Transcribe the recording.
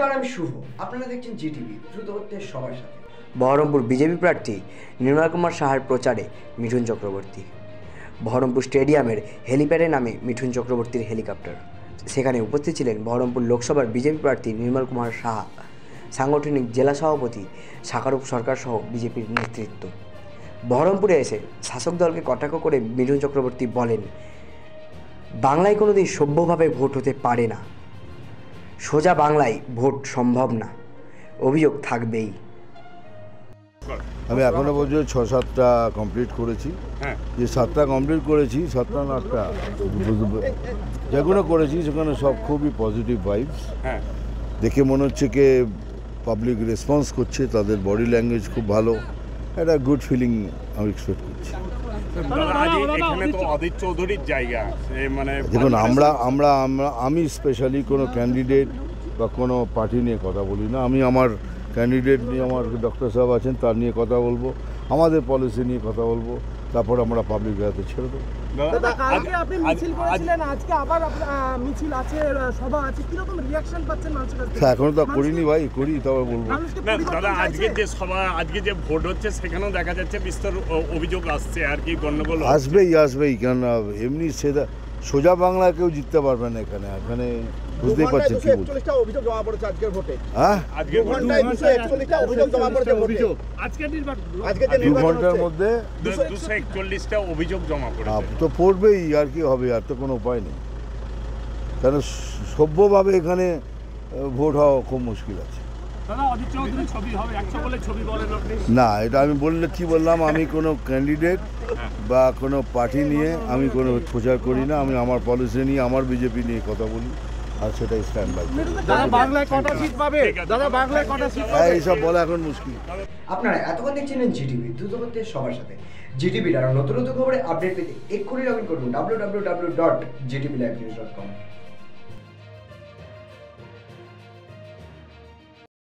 নমস্কার, আমি শুভ। আপনারা দেখছেন জিটিভি, দ্রুত হচ্ছে সবার সাথে। বহরমপুর বিজেপি প্রার্থী নির্মল কুমার সাহার প্রচারে মিঠুন চক্রবর্তী। বহরমপুর স্টেডিয়ামের হেলিপ্যাডে নামে মিঠুন চক্রবর্তীর হেলিকপ্টার। সেখানে উপস্থিত ছিলেন বহরমপুর লোকসভার বিজেপি প্রার্থী নির্মল কুমার সাহা, সাংগঠনিক জেলা সভাপতি শাকারুপ সরকার সহ বিজেপির নেতৃত্ব। বহরমপুরে এসে শাসক দলকে কটাক্ষ করে মিঠুন চক্রবর্তী বলেন, বাংলায় কোনোদিন সভ্যভাবে ভোট হতে পারে না, সোজা বাংলায় ভোট সম্ভব না, অভিযোগ থাকবেই। আমি এখনো পর্যন্ত 6-7টা কমপ্লিট করেছি। যে 7টা কমপ্লিট করেছি, 7টা না 8টা যেগুলো করেছি সেখানে সব খুবই পজিটিভ ভাইবস। দেখে মনে হচ্ছে কি পাবলিক রেসপন্স করছে, তাদের বডি ল্যাঙ্গুয়েজ খুব ভালো, একটা গুড ফিলিং আমি এক্সপেক্ট করছি। দেখুন, আমি স্পেশালি কোনো ক্যান্ডিডেট বা কোনো পার্টি নিয়ে কথা বলি না। আমি আমার ক্যান্ডিডেট নিয়ে, আমার ডক্টর সাহেব আছেন, তার নিয়ে কথা বলবো, আমাদের পলিসি নিয়ে কথা বলবো, তারপর আমরা পাবলিক রাতে ছেড়ে দেবো। এখনো তো করিনি ভাই, করি তবে বলবো। দাদা, আজকে যে সভা, আজকে যে ভোট হচ্ছে সেখানেও দেখা যাচ্ছে বিস্তর অভিযোগ আসছে আর কি, গন্ডগোল আসবেই কেন এমনি সোজা বাংলা কেউ জিততে পারবে না এখানে। বুঝতেই পারছেন কি বলছি। অভিযোগ জমা পড়েছে আজকের ভোটে। হ্যাঁ, 2 ঘন্টায় 241টা অভিযোগ জমা পড়েছে ভোটে। আজকে 2 ঘন্টার মধ্যে 241টা অভিযোগ জমা পড়েছে। তো পড়বেই, আর কি হবে, আর তো কোনো উপায় নেই। কারণ সভ্যভাবে এখানে ভোট হওয়া খুব মুশকিল আছে। না, এটা আমি বললে কি বললাম, আমি কোনো ক্যান্ডিডেট বা কোনো পার্টি নিয়ে আমি কোনো প্রচার করি না। আমি আমার পলিসি নিয়ে, আমার বিজেপি নিয়ে কথা বলি, আর সেটাই স্ট্যান্ড বাই। এইসব বলা এখন মুশকিল। আপনারা এতক্ষণ দেখছিলেন জিটিভি, দ্রুত হচ্ছে সবার সাথে। জিটিভির আরো নতুন নতুন খবরে আপডেট পেতে এক্ষুনি লগ ইন করুন www.gtblivenews.com।